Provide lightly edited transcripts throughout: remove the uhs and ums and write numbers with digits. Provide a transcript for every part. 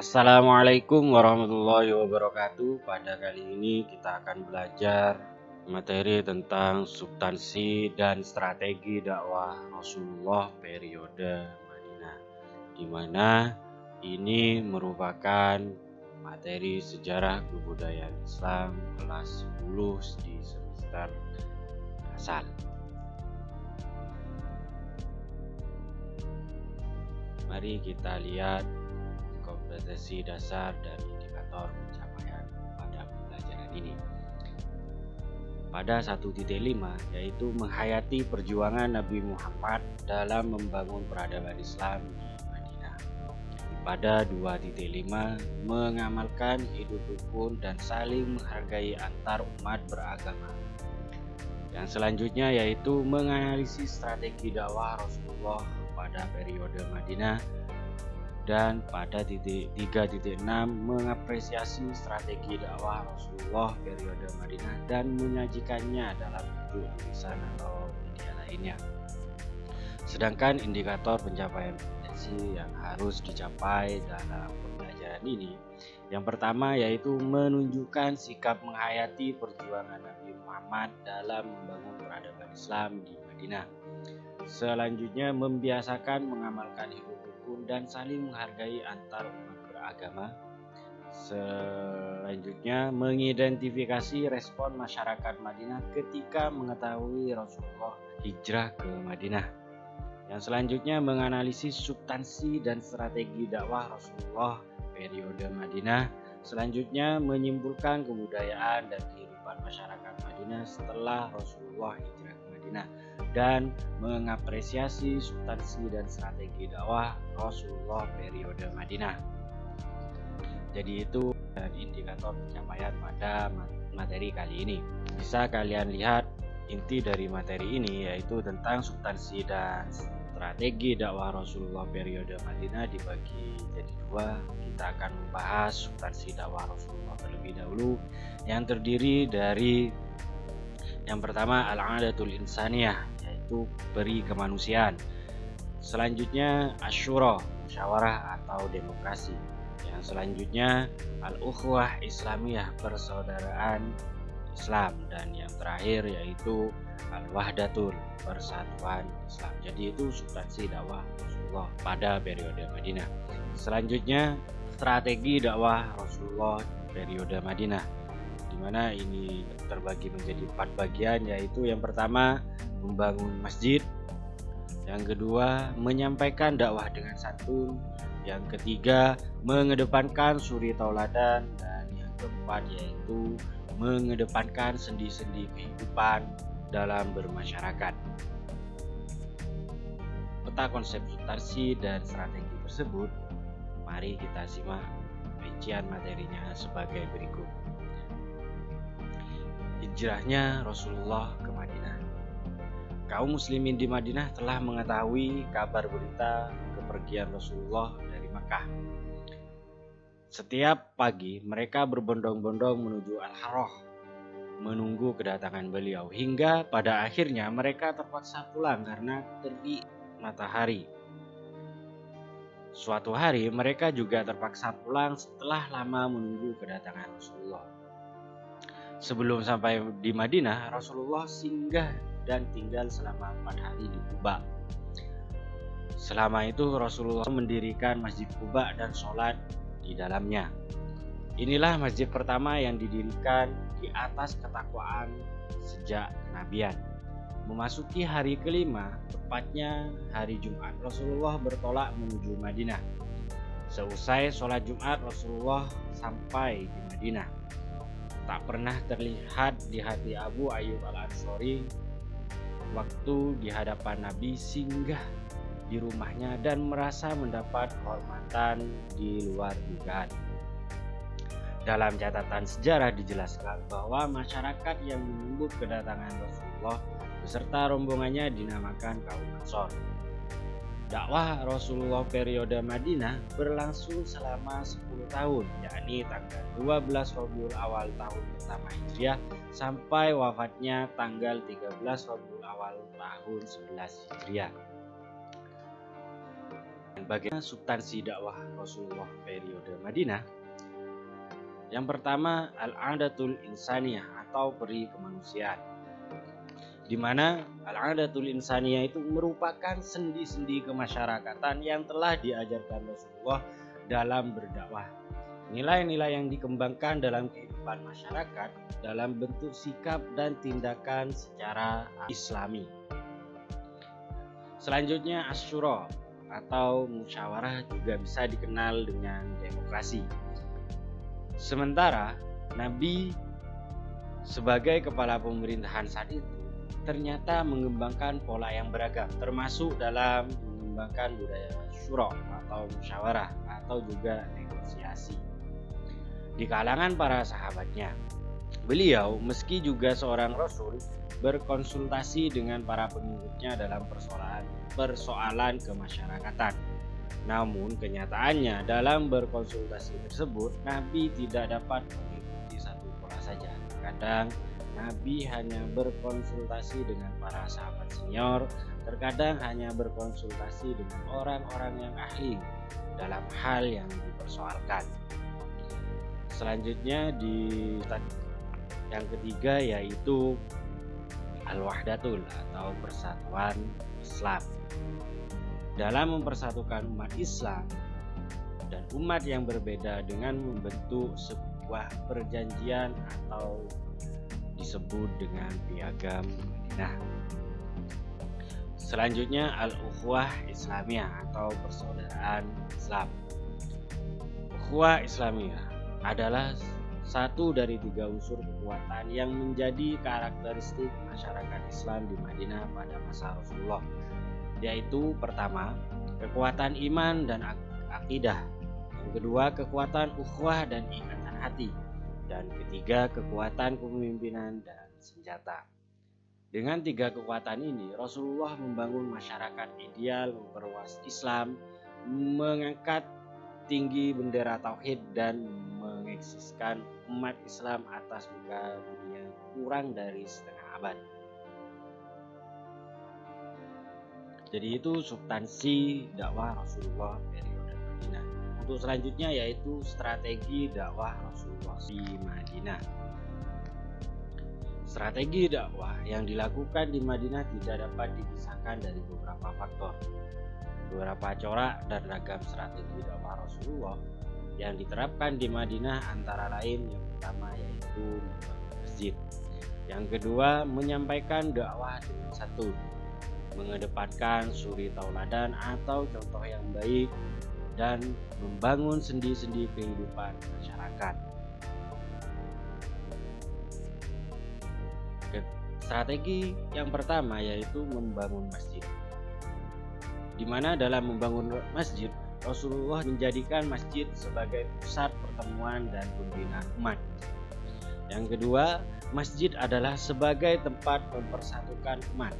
Assalamualaikum warahmatullahi wabarakatuh. Pada kali ini kita akan belajar materi tentang substansi dan strategi dakwah Rasulullah periode Madinah, di mana ini merupakan materi sejarah kebudayaan Islam kelas 10 di semester asal. Mari kita lihat kompetensi dasar dan indikator pencapaian pada pembelajaran ini. Pada 1.5 yaitu menghayati perjuangan Nabi Muhammad dalam membangun peradaban Islam di Madinah. Pada 2.5 mengamalkan hidup rukun dan saling menghargai antar umat beragama. Yang selanjutnya yaitu menganalisis strategi dakwah Rasulullah pada periode Madinah. Dan pada titik 3.6 mengapresiasi strategi dakwah Rasulullah periode Madinah dan menyajikannya dalam bentuk tulisan atau media lainnya. Sedangkan indikator pencapaian potensi yang harus dicapai dalam pembelajaran ini, yang pertama yaitu menunjukkan sikap menghayati perjuangan Nabi Muhammad dalam membangun peradaban Islam di Madinah. Selanjutnya membiasakan mengamalkan hidup rukun dan saling menghargai antar umat beragama. Selanjutnya mengidentifikasi respon masyarakat Madinah ketika mengetahui Rasulullah hijrah ke Madinah. Yang selanjutnya menganalisis substansi dan strategi dakwah Rasulullah periode Madinah. Selanjutnya menyimpulkan kebudayaan dan kehidupan masyarakat Madinah setelah Rasulullah hijrah ke Madinah dan mengapresiasi substansi dan strategi dakwah Rasulullah periode Madinah. Jadi itu indikator pencapaian pada materi kali ini. Bisa kalian lihat inti dari materi ini yaitu tentang substansi dan strategi dakwah Rasulullah periode Madinah dibagi jadi dua. Kita akan membahas substansi dakwah Rasulullah terlebih dahulu, yang terdiri dari yang pertama al-adatul insaniyah, yaitu peri kemanusiaan. Selanjutnya asyura, musyawarah atau demokrasi. Yang selanjutnya al-ukhuwah islamiyah, persaudaraan Islam. Dan yang terakhir yaitu al-wahdatul, persatuan Islam. Jadi itu substansi dakwah Rasulullah pada periode Madinah. Selanjutnya strategi dakwah Rasulullah periode Madinah, di mana ini terbagi menjadi 4 bagian, yaitu yang pertama membangun masjid, yang kedua menyampaikan dakwah dengan santun, yang ketiga mengedepankan suri tauladan, dan yang keempat yaitu mengedepankan sendi-sendi kehidupan dalam bermasyarakat. Peta konsep substansi dan strategi tersebut, mari kita simak rincian materinya sebagai berikut. Hijrahnya Rasulullah ke Madinah. Kaum muslimin di Madinah telah mengetahui kabar berita kepergian Rasulullah dari Makkah. Setiap pagi mereka berbondong-bondong menuju Al-Harrah menunggu kedatangan beliau, hingga pada akhirnya mereka terpaksa pulang karena terik matahari. Suatu hari mereka juga terpaksa pulang setelah lama menunggu kedatangan Rasulullah. Sebelum sampai di Madinah, Rasulullah singgah dan tinggal selama 4 hari di Quba. Selama itu Rasulullah mendirikan Masjid Quba dan sholat di dalamnya. Inilah masjid pertama yang didirikan di atas ketakwaan sejak kenabian. Memasuki hari kelima, tepatnya hari Jumat, Rasulullah bertolak menuju Madinah. Seusai sholat Jumat, Rasulullah sampai di Madinah. Tak pernah terlihat di hati Abu Ayyub al-Ansari waktu di hadapan Nabi singgah di rumahnya dan merasa mendapat kehormatan di luar dugaan. Dalam catatan sejarah dijelaskan bahwa masyarakat yang menyambut kedatangan Rasulullah beserta rombongannya dinamakan kaum Ansor. Dakwah Rasulullah periode Madinah berlangsung selama 10 tahun, yakni tanggal 12 Rabiul Awal tahun pertama Hijriah sampai wafatnya tanggal 13 Rabiul Awal tahun 11 Hijriah. Bagaimana substansi dakwah Rasulullah periode Madinah? Yang pertama, al-adatul insaniyah atau peri kemanusiaan, di mana al-adatul insaniyah itu merupakan sendi-sendi kemasyarakatan yang telah diajarkan Rasulullah dalam berdakwah. Nilai-nilai yang dikembangkan dalam kehidupan masyarakat dalam bentuk sikap dan tindakan secara islami. Selanjutnya asyura atau musyawarah juga bisa dikenal dengan demokrasi. Sementara Nabi sebagai kepala pemerintahan saat itu ternyata mengembangkan pola yang beragam, termasuk dalam mengembangkan budaya syura atau musyawarah atau juga negosiasi di kalangan para sahabatnya. Beliau meski juga seorang rasul berkonsultasi dengan para pengikutnya dalam persoalan kemasyarakatan. Namun kenyataannya dalam berkonsultasi tersebut Nabi tidak dapat mengikuti satu pola saja. Kadang Nabi hanya berkonsultasi dengan para sahabat senior, terkadang hanya berkonsultasi dengan orang-orang yang ahli dalam hal yang dipersoalkan. Selanjutnya yang ketiga yaitu al-wahdatul atau persatuan Islam. Dalam mempersatukan umat Islam dan umat yang berbeda dengan membentuk sebuah perjanjian atau disebut dengan piagam Madinah. Selanjutnya al-ukhuwah Islamiyah atau persaudaraan Islam. Ukhuwah Islamiyah adalah satu dari 3 unsur kekuatan yang menjadi karakteristik masyarakat Islam di Madinah pada masa Rasulullah, yaitu pertama, kekuatan iman dan akidah, yang kedua, kekuatan ukhuwah dan ikatan hati, dan ketiga, kekuatan kepemimpinan dan senjata. Dengan 3 kekuatan ini, Rasulullah membangun masyarakat ideal, memperluas Islam, mengangkat tinggi bendera tauhid dan mengeksiskan umat Islam atas muka dunia kurang dari setengah abad. Jadi itu substansi dakwah Rasulullah periode Madinah. Untuk selanjutnya yaitu strategi dakwah Rasulullah di Madinah. Strategi dakwah yang dilakukan di Madinah tidak dapat dipisahkan dari beberapa faktor. Beberapa corak dan ragam strategi dakwah Rasulullah yang diterapkan di Madinah antara lain yang pertama yaitu membangun masjid. Yang kedua, menyampaikan dakwah dengan santun, mengedepankan suri tauladan atau contoh yang baik, dan membangun sendi-sendi kehidupan masyarakat. Strategi yang pertama yaitu membangun masjid, di mana dalam membangun masjid Rasulullah menjadikan masjid sebagai pusat pertemuan dan pembinaan umat. Yang kedua, masjid adalah sebagai tempat mempersatukan umat.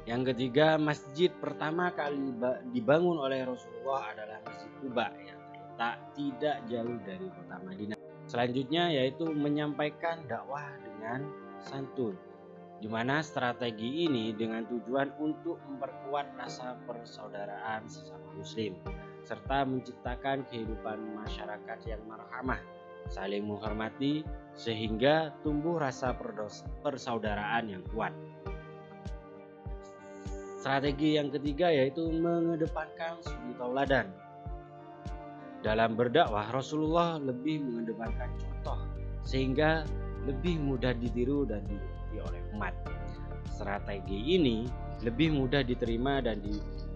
Yang ketiga, masjid pertama kali dibangun oleh Rasulullah adalah Masjid Quba yang terletak tidak jauh dari kota Madinah. Selanjutnya yaitu menyampaikan dakwah dengan santun, di mana strategi ini dengan tujuan untuk memperkuat rasa persaudaraan sesama muslim serta menciptakan kehidupan masyarakat yang marhamah, saling menghormati sehingga tumbuh rasa persaudaraan yang kuat. Strategi yang ketiga yaitu mengedepankan suri tauladan. Dalam berdakwah Rasulullah lebih mengedepankan contoh sehingga lebih mudah ditiru dan diikuti oleh umat. Strategi ini lebih mudah diterima dan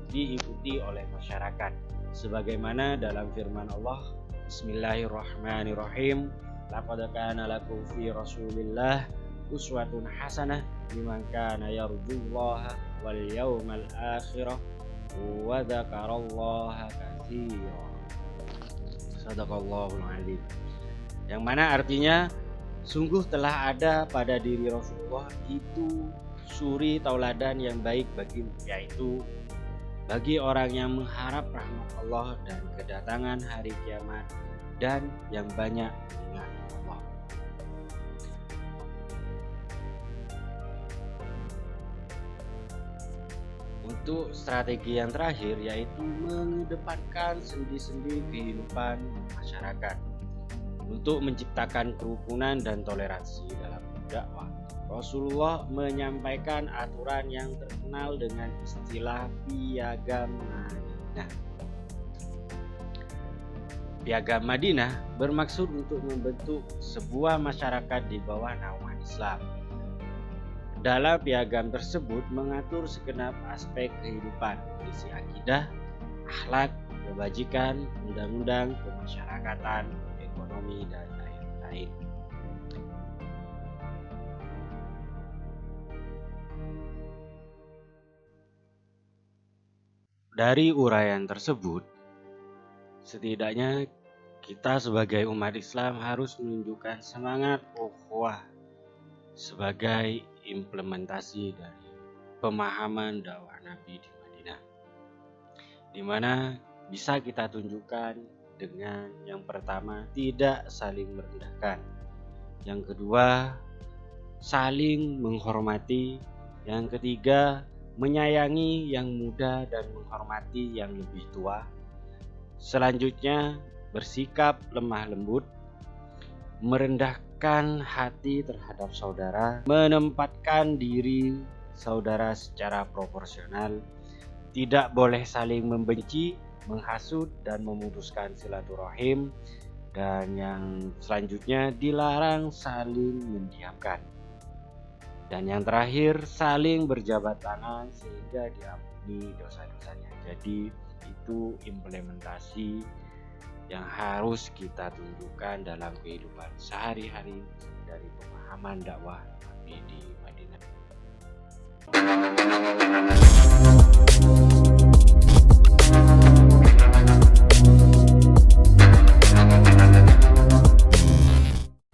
diikuti oleh masyarakat, sebagaimana dalam firman Allah, Bismillahirrahmanirrahim, laqad kana lakum fi Rasulillah uswatun hasanah liman kana yarjullaha wal yawmal akhirah wa dzakarallaha katsiran. Shadaqallahul adzim. Yang mana artinya sungguh telah ada pada diri Rasulullah itu suri tauladan yang baik yaitu bagi orang yang mengharap rahmat Allah dan kedatangan hari kiamat dan yang banyak mengingat Allah. Untuk strategi yang terakhir yaitu mengedepankan sendi-sendi kehidupan masyarakat untuk menciptakan kerukunan dan toleransi dalam dakwah. Rasulullah menyampaikan aturan yang terkenal dengan istilah Piagam Madinah. Piagam Madinah bermaksud untuk membentuk sebuah masyarakat di bawah naungan Islam. Dalam piagam tersebut mengatur segenap aspek kehidupan, isi akidah, akhlak, kebajikan, undang-undang, kemasyarakatan, ekonomi, dan lain-lain. Dari uraian tersebut, setidaknya kita sebagai umat Islam harus menunjukkan semangat ukhuwah sebagai implementasi dari pemahaman dakwah Nabi di Madinah, di mana bisa kita tunjukkan dengan yang pertama tidak saling merendahkan, yang kedua saling menghormati, yang ketiga menyayangi yang muda dan menghormati yang lebih tua, selanjutnya bersikap lemah lembut, merendahkan hati terhadap saudara, menempatkan diri saudara secara proporsional, tidak boleh saling membenci, menghasut, dan memutuskan silaturahim, dan yang selanjutnya dilarang saling mendiamkan. Dan yang terakhir saling berjabat tangan sehingga diampuni dosa-dosanya. Jadi itu implementasi yang harus kita tunjukkan dalam kehidupan sehari-hari dari pemahaman dakwah Nabi di Madinah.